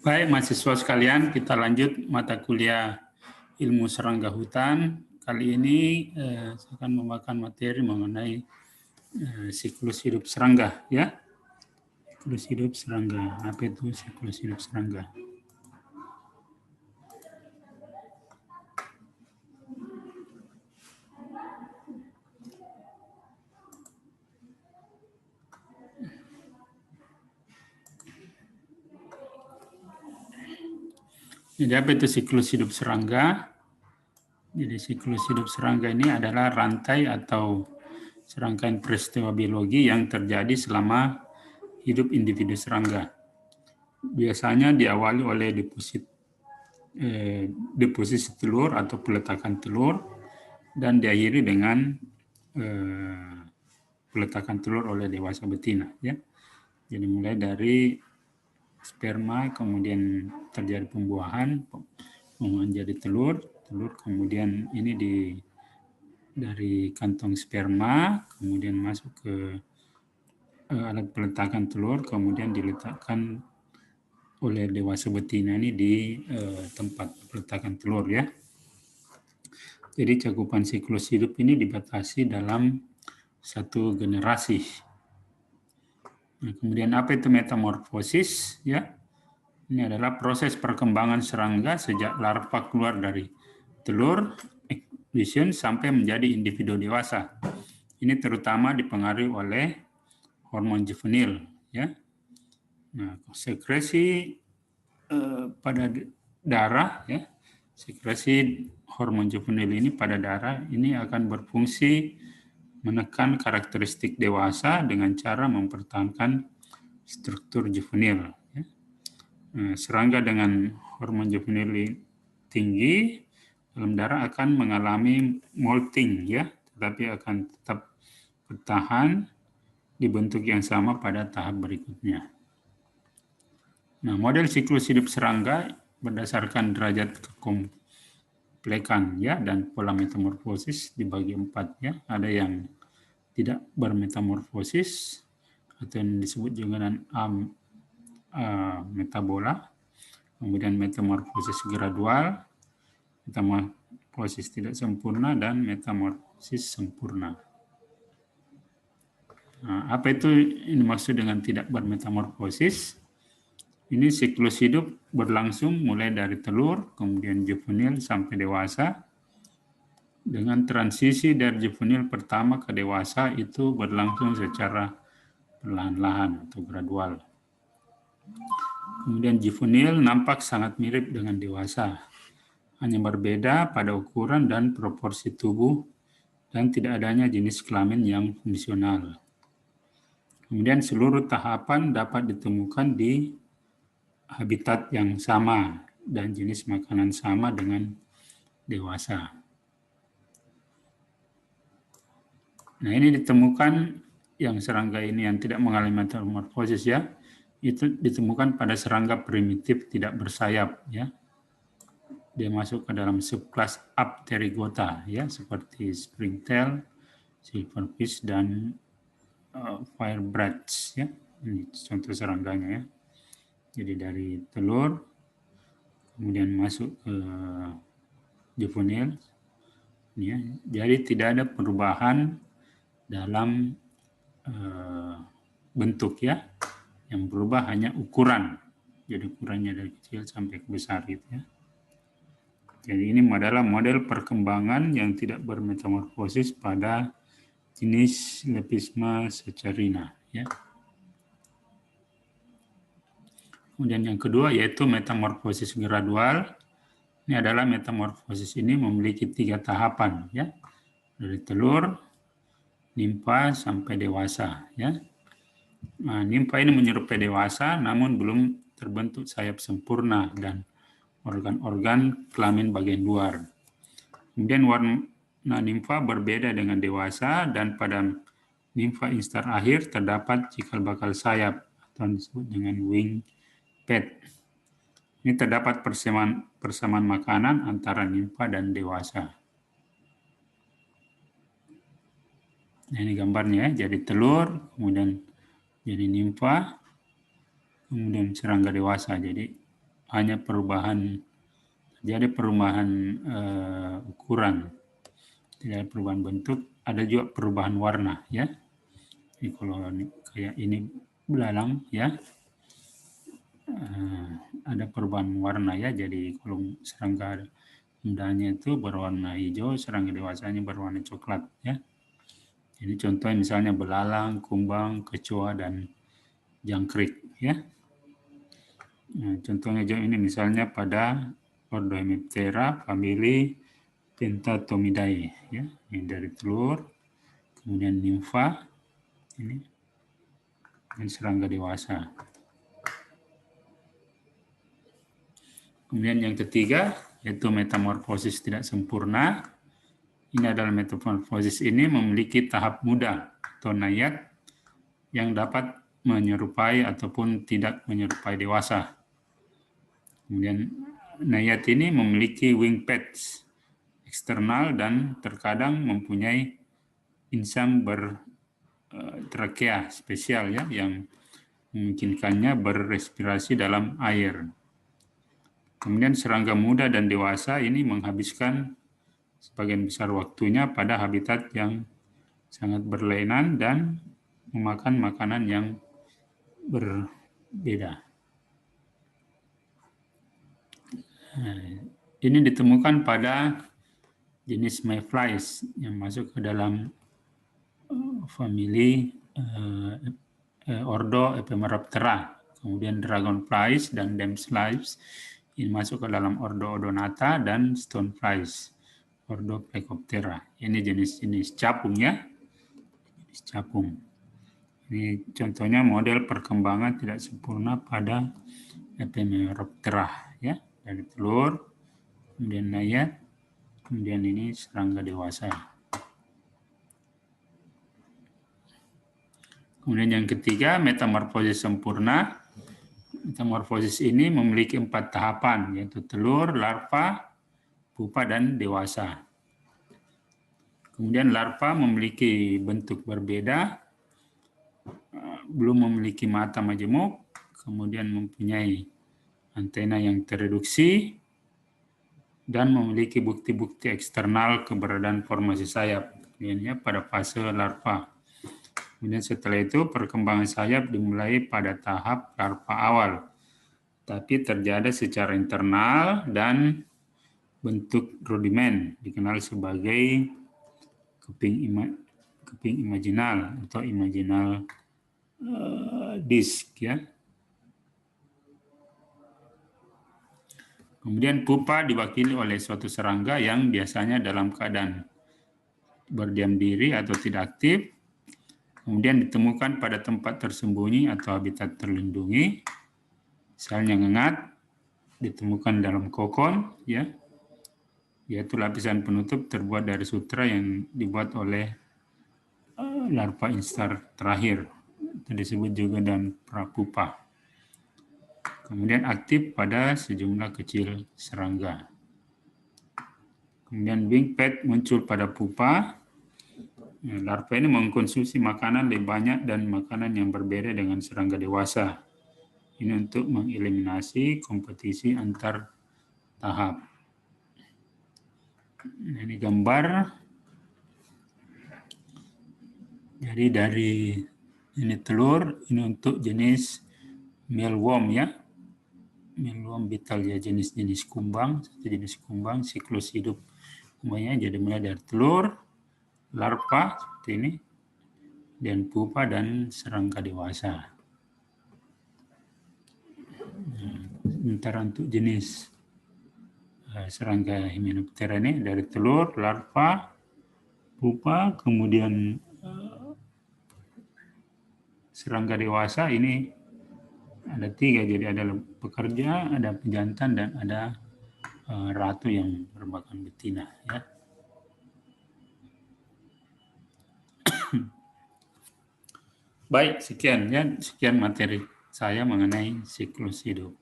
Baik, mahasiswa sekalian, kita lanjut mata kuliah ilmu serangga hutan. Kali ini saya akan membawakan materi mengenai siklus hidup serangga, ya. Siklus hidup serangga. Apa itu siklus hidup serangga? Jadi apa itu siklus hidup serangga? Jadi siklus hidup serangga ini adalah rantai atau serangkaian peristiwa biologi yang terjadi selama hidup individu serangga. Biasanya diawali oleh deposisi telur atau peletakan telur dan diakhiri dengan peletakan telur oleh dewasa betina, ya. Jadi mulai dari sperma, kemudian terjadi pembuahan menjadi telur kemudian ini dari kantong sperma, kemudian masuk ke alat peletakan telur, kemudian diletakkan oleh dewasa betina ini di tempat peletakan telur, ya. Jadi cakupan siklus hidup ini dibatasi dalam satu generasi. Nah, kemudian apa itu metamorfosis? Ya, ini adalah proses perkembangan serangga sejak larva keluar dari telur, eclosion, sampai menjadi individu dewasa. Ini terutama dipengaruhi oleh hormon juvenil. Ya, nah, sekresi pada darah, ya, sekresi hormon juvenil ini pada darah ini akan berfungsi menekan karakteristik dewasa dengan cara mempertahankan struktur juvenil. Ya. Nah, serangga dengan hormon juvenil tinggi dalam darah akan mengalami molting, ya, tetapi akan tetap bertahan di bentuk yang sama pada tahap berikutnya. Nah, model siklus hidup serangga berdasarkan derajat kekomplekan, ya, dan pola metamorfosis dibagi 4, ya. Ada yang tidak bermetamorfosis atau yang disebut juga dengan metabola, kemudian metamorfosis gradual, metamorfosis tidak sempurna, dan metamorfosis sempurna. Nah, apa itu ini maksud dengan tidak bermetamorfosis? Ini siklus hidup berlangsung mulai dari telur, kemudian juvenil sampai dewasa. Dengan transisi dari juvenil pertama ke dewasa itu berlangsung secara perlahan-lahan atau gradual. Kemudian juvenil nampak sangat mirip dengan dewasa, hanya berbeda pada ukuran dan proporsi tubuh dan tidak adanya jenis kelamin yang fungsional. Kemudian seluruh tahapan dapat ditemukan di habitat yang sama dan jenis makanan sama dengan dewasa. Nah, ini ditemukan yang serangga ini yang tidak mengalami metamorfosis, ya, itu ditemukan pada serangga primitif tidak bersayap, ya. Dia masuk ke dalam subkelas Apterygota, ya, seperti springtail, silverfish, dan firebrats, ya. Ini contoh serangganya, ya. Jadi dari telur, kemudian masuk ke juvenil, ya. Jadi tidak ada perubahan dalam bentuk, ya, yang berubah hanya ukuran. Jadi ukurannya dari kecil sampai ke besar, gitu, ya. Jadi ini adalah model perkembangan yang tidak bermetamorfosis pada jenis Lepisma saccharina, ya. Kemudian yang kedua yaitu metamorfosis gradual. Ini adalah metamorfosis ini memiliki 3 tahapan, ya, dari telur, nimfa sampai dewasa, ya. Nah, nimfa ini menyerupai dewasa namun belum terbentuk sayap sempurna dan organ-organ kelamin bagian luar. Kemudian warna nimfa berbeda dengan dewasa dan pada nimfa instar akhir terdapat cikal bakal sayap atau disebut dengan wing pad. Ini terdapat persamaan makanan antara nimfa dan dewasa. Nah, ini gambarnya, ya. Jadi telur, kemudian jadi nimfa, kemudian serangga dewasa. Jadi hanya jadi perubahan ukuran, tidak ada perubahan bentuk, ada juga perubahan warna ya. Jadi kalau kayak ini belalang ya, ada perubahan warna ya. Jadi kalau serangga mudanya itu berwarna hijau, serangga dewasanya berwarna coklat ya. Ini contohnya misalnya belalang, kumbang, kecoa, dan jangkrik ya. Nah, contohnya ini misalnya pada ordo Hemiptera famili Pentatomidae ya. Ini dari telur, kemudian nimfa ini, dan serangga dewasa. Kemudian yang ketiga yaitu metamorfosis tidak sempurna. Ini adalah metamorfosis ini memiliki tahap muda atau nayat yang dapat menyerupai ataupun tidak menyerupai dewasa. Kemudian nayat ini memiliki wing pads eksternal dan terkadang mempunyai insang bertrakea spesial ya, yang memungkinkannya berrespirasi dalam air. Kemudian serangga muda dan dewasa ini menghabiskan sebagian besar waktunya pada habitat yang sangat berlainan dan memakan makanan yang berbeda. Nah, ini ditemukan pada jenis mayflies yang masuk ke dalam famili ordo Epemeroptera. Kemudian dragonflies dan damselflies ini masuk ke dalam ordo Odonata dan stoneflies ordo Plecoptera. Ini jenis-jenis capung ya. Jenis capung. Ini contohnya model perkembangan tidak sempurna pada Epemeroptera ya, dari telur, kemudian nayat, kemudian ini serangga dewasa. Kemudian yang ketiga, metamorfosis sempurna. Metamorfosis ini memiliki 4 tahapan, yaitu telur, larva, pupa, dan dewasa. Kemudian larva memiliki bentuk berbeda, belum memiliki mata majemuk, kemudian mempunyai antena yang tereduksi, dan memiliki bukti-bukti eksternal keberadaan formasi sayap ya, pada fase larva. Kemudian setelah itu perkembangan sayap dimulai pada tahap larva awal, tapi terjadi secara internal dan bentuk rudimen dikenal sebagai keping imaginal atau imaginal disk ya. Kemudian pupa diwakili oleh suatu serangga yang biasanya dalam keadaan berdiam diri atau tidak aktif. Kemudian ditemukan pada tempat tersembunyi atau habitat terlindungi. Selnya ngengat ditemukan dalam kokon ya. Yaitu lapisan penutup terbuat dari sutra yang dibuat oleh larva instar terakhir. Itu disebut juga dan prapupa. Kemudian aktif pada sejumlah kecil serangga. Kemudian wing pad muncul pada pupa. Larva ini mengkonsumsi makanan lebih banyak dan makanan yang berbeda dengan serangga dewasa. Ini untuk mengeliminasi kompetisi antar tahap. Ini gambar. Jadi dari ini telur, ini untuk jenis mealworm ya. Mealworm Betalia jenis-jenis kumbang, satu jenis kumbang, siklus hidup kumbangnya jadi mulai dari telur, larva seperti ini, dan pupa dan serangga dewasa. Sementara untuk jenis serangga Hymenoptera ini dari telur, larva, pupa, kemudian serangga dewasa ini ada 3, jadi ada pekerja, ada pejantan, dan ada ratu yang merupakan betina ya. Baik, sekian materi saya mengenai siklus hidup.